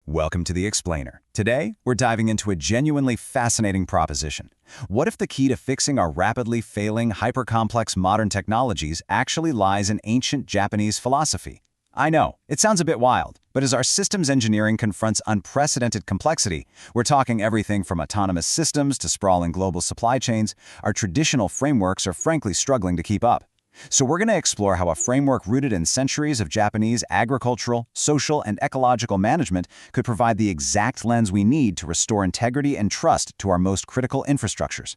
Welcome to The Explainer. Today, we're diving into a genuinely fascinating proposition. What if the key to fixing our rapidly failing, hyper-complex modern technologies actually lies in ancient Japanese philosophy? I know, it sounds a bit wild, but as our systems engineering confronts unprecedented complexity, we're talking everything from autonomous systems to sprawling global supply chains, our traditional frameworks are frankly struggling to keep up. So we're going to explore how a framework rooted in centuries of Japanese agricultural, social, and ecological management could provide the exact lens we need to restore integrity and trust to our most critical infrastructures.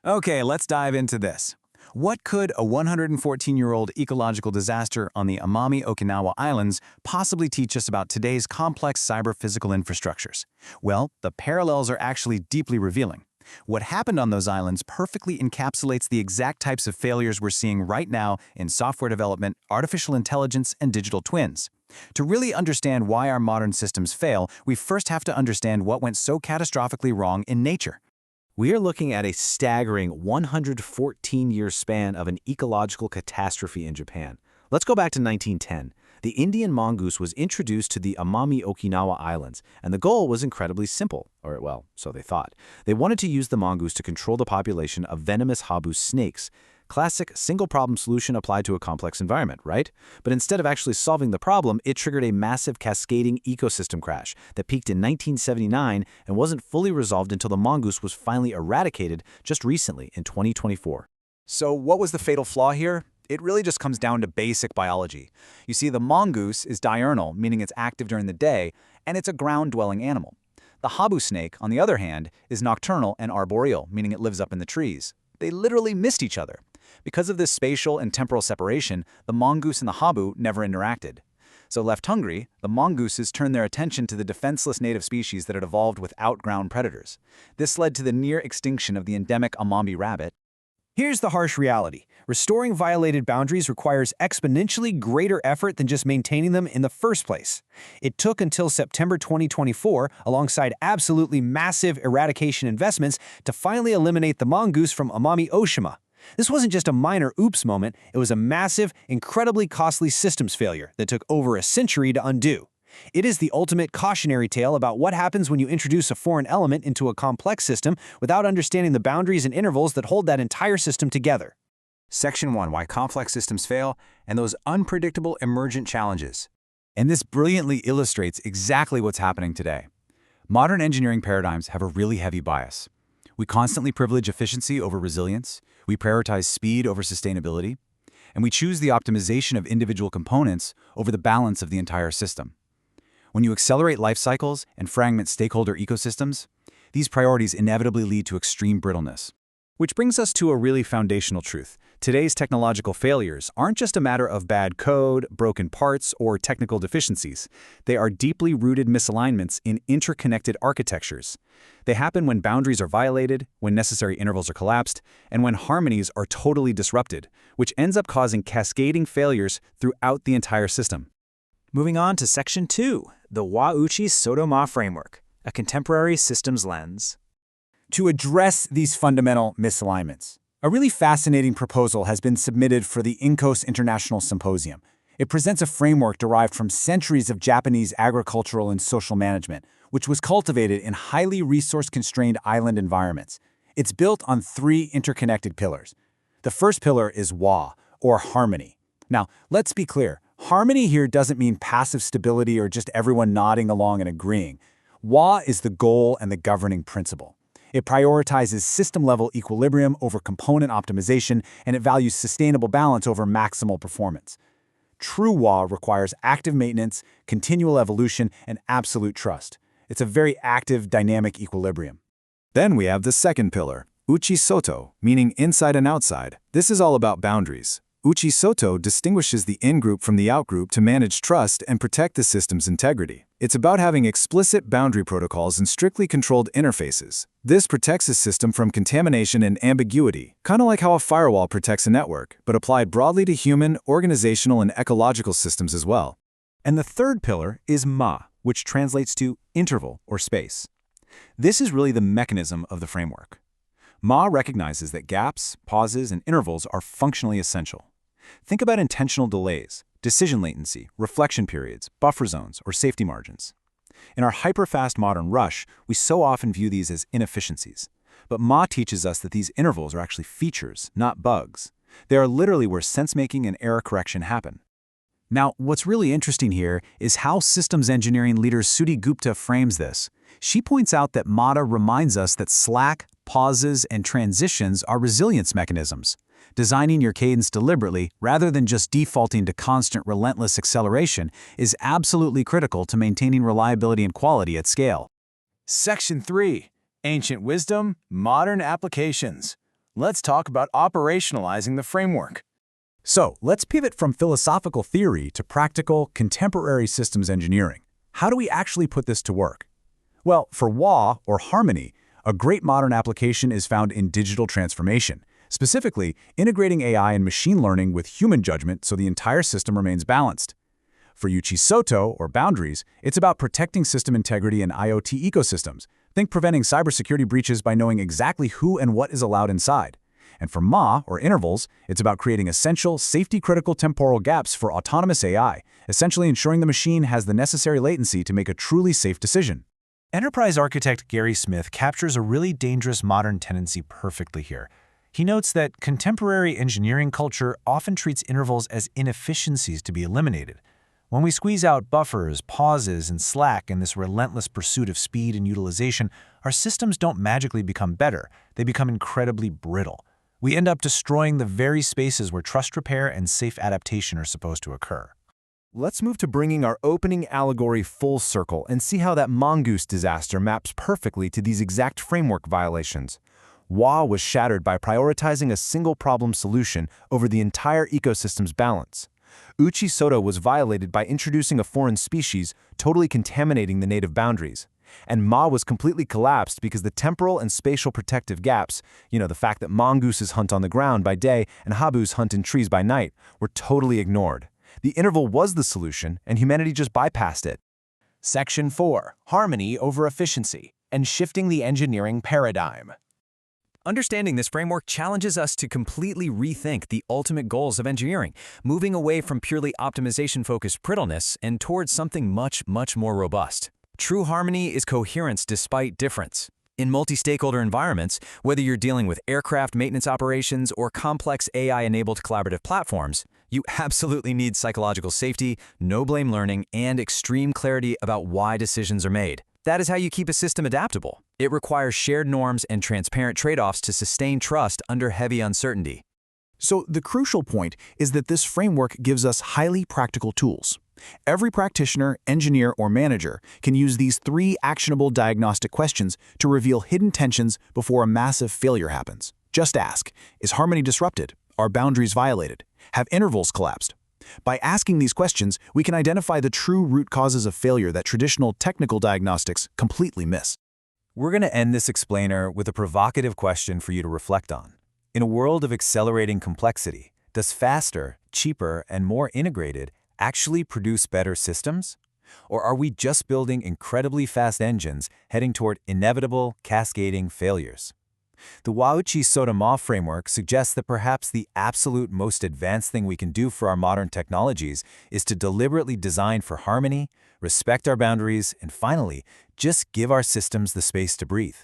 Okay, let's dive into this. What could a 114-year-old ecological disaster on the Amami Okinawa Islands possibly teach us about today's complex cyber-physical infrastructures? Well, the parallels are actually deeply revealing. What happened on those islands perfectly encapsulates the exact types of failures we're seeing right now in software development, artificial intelligence, and digital twins. To really understand why our modern systems fail, we first have to understand what went so catastrophically wrong in nature. We are looking at a staggering 114-year span of an ecological catastrophe in Japan. Let's go back to 1910. The Indian mongoose was introduced to the Amami Okinawa Islands, and the goal was incredibly simple, or well, so they thought. They wanted to use the mongoose to control the population of venomous habu snakes. Classic single-problem solution applied to a complex environment, right? But instead of actually solving the problem, it triggered a massive cascading ecosystem crash that peaked in 1979 and wasn't fully resolved until the mongoose was finally eradicated just recently in 2024. So what was the fatal flaw here? It really just comes down to basic biology. You see, the mongoose is diurnal, meaning it's active during the day, and it's a ground-dwelling animal. The habu snake, on the other hand, is nocturnal and arboreal, meaning it lives up in the trees. They literally missed each other. Because of this spatial and temporal separation, the mongoose and the habu never interacted. So left hungry, the mongooses turned their attention to the defenseless native species that had evolved without ground predators. This led to the near extinction of the endemic Amami rabbit. Here's the harsh reality. Restoring violated boundaries requires exponentially greater effort than just maintaining them in the first place. It took until September 2024, alongside absolutely massive eradication investments, to finally eliminate the mongoose from Amami Oshima. This wasn't just a minor oops moment, it was a massive, incredibly costly systems failure that took over a century to undo. It is the ultimate cautionary tale about what happens when you introduce a foreign element into a complex system without understanding the boundaries and intervals that hold that entire system together. Section 1, Why Complex Systems Fail, and Those Unpredictable Emergent Challenges. And this brilliantly illustrates exactly what's happening today. Modern engineering paradigms have a really heavy bias. We constantly privilege efficiency over resilience, we prioritize speed over sustainability, and we choose the optimization of individual components over the balance of the entire system. When you accelerate life cycles and fragment stakeholder ecosystems, these priorities inevitably lead to extreme brittleness. Which brings us to a really foundational truth. Today's technological failures aren't just a matter of bad code, broken parts, or technical deficiencies. They are deeply rooted misalignments in interconnected architectures. They happen when boundaries are violated, when necessary intervals are collapsed, and when harmonies are totally disrupted, which ends up causing cascading failures throughout the entire system. Moving on to Section 2, the Uchi Soto Ma framework, a contemporary systems lens. To address these fundamental misalignments, a really fascinating proposal has been submitted for the INCOSE International Symposium. It presents a framework derived from centuries of Japanese agricultural and social management, which was cultivated in highly resource-constrained island environments. It's built on three interconnected pillars. The first pillar is wa, or harmony. Now, let's be clear. Harmony here doesn't mean passive stability or just everyone nodding along and agreeing. Wa is the goal and the governing principle. It prioritizes system-level equilibrium over component optimization, and it values sustainable balance over maximal performance. True Wa requires active maintenance, continual evolution, and absolute trust. It's a very active, dynamic equilibrium. Then we have the second pillar, Uchi Soto, meaning inside and outside. This is all about boundaries. Uchi Soto distinguishes the in-group from the out-group to manage trust and protect the system's integrity. It's about having explicit boundary protocols and strictly controlled interfaces. This protects a system from contamination and ambiguity, kind of like how a firewall protects a network, but applied broadly to human, organizational, and ecological systems as well. And the third pillar is Ma, which translates to interval or space. This is really the mechanism of the framework. Ma recognizes that gaps, pauses, and intervals are functionally essential. Think about intentional delays, decision latency, reflection periods, buffer zones, or safety margins. In our hyper-fast modern rush, we so often view these as inefficiencies. But Ma teaches us that these intervals are actually features, not bugs. They are literally where sense-making and error correction happen. Now, what's really interesting here is how systems engineering leader Sudhi Gupta frames this. She points out that MATA reminds us that slack, pauses, and transitions are resilience mechanisms. Designing your cadence deliberately, rather than just defaulting to constant relentless acceleration, is absolutely critical to maintaining reliability and quality at scale. Section 3. Ancient Wisdom, Modern Applications. Let's talk about operationalizing the framework. So, let's pivot from philosophical theory to practical, contemporary systems engineering. How do we actually put this to work? Well, for WA, or harmony, a great modern application is found in digital transformation, specifically integrating AI and machine learning with human judgment so the entire system remains balanced. For Uchi Soto, or boundaries, it's about protecting system integrity in IoT ecosystems. Think preventing cybersecurity breaches by knowing exactly who and what is allowed inside. And for Ma, or intervals, it's about creating essential, safety-critical temporal gaps for autonomous AI, essentially ensuring the machine has the necessary latency to make a truly safe decision. Enterprise architect Gary Smith captures a really dangerous modern tendency perfectly here. He notes that contemporary engineering culture often treats intervals as inefficiencies to be eliminated. When we squeeze out buffers, pauses, and slack in this relentless pursuit of speed and utilization, our systems don't magically become better. They become incredibly brittle. We end up destroying the very spaces where trust repair and safe adaptation are supposed to occur. Let's move to bringing our opening allegory full circle and see how that mongoose disaster maps perfectly to these exact framework violations. WA was shattered by prioritizing a single problem solution over the entire ecosystem's balance. Uchi Soto was violated by introducing a foreign species, totally contaminating the native boundaries. And Ma was completely collapsed because the temporal and spatial protective gaps, the fact that mongooses hunt on the ground by day and habus hunt in trees by night, were totally ignored. The interval was the solution, and humanity just bypassed it. Section 4. Harmony over efficiency, and shifting the engineering paradigm. Understanding this framework challenges us to completely rethink the ultimate goals of engineering, moving away from purely optimization-focused brittleness and towards something much, much more robust. True harmony is coherence despite difference. In multi-stakeholder environments, whether you're dealing with aircraft maintenance operations or complex AI-enabled collaborative platforms, you absolutely need psychological safety, no-blame learning, and extreme clarity about why decisions are made. That is how you keep a system adaptable. It requires shared norms and transparent trade-offs to sustain trust under heavy uncertainty. So the crucial point is that this framework gives us highly practical tools. Every practitioner, engineer, or manager can use these 3 actionable diagnostic questions to reveal hidden tensions before a massive failure happens. Just ask, is harmony disrupted? Are boundaries violated? Have intervals collapsed? By asking these questions, we can identify the true root causes of failure that traditional technical diagnostics completely miss. We're going to end this explainer with a provocative question for you to reflect on. In a world of accelerating complexity, does faster, cheaper, and more integrated actually produce better systems? Or are we just building incredibly fast engines heading toward inevitable, cascading failures? The Uchi Soto Ma framework suggests that perhaps the absolute most advanced thing we can do for our modern technologies is to deliberately design for harmony, respect our boundaries, and finally, just give our systems the space to breathe.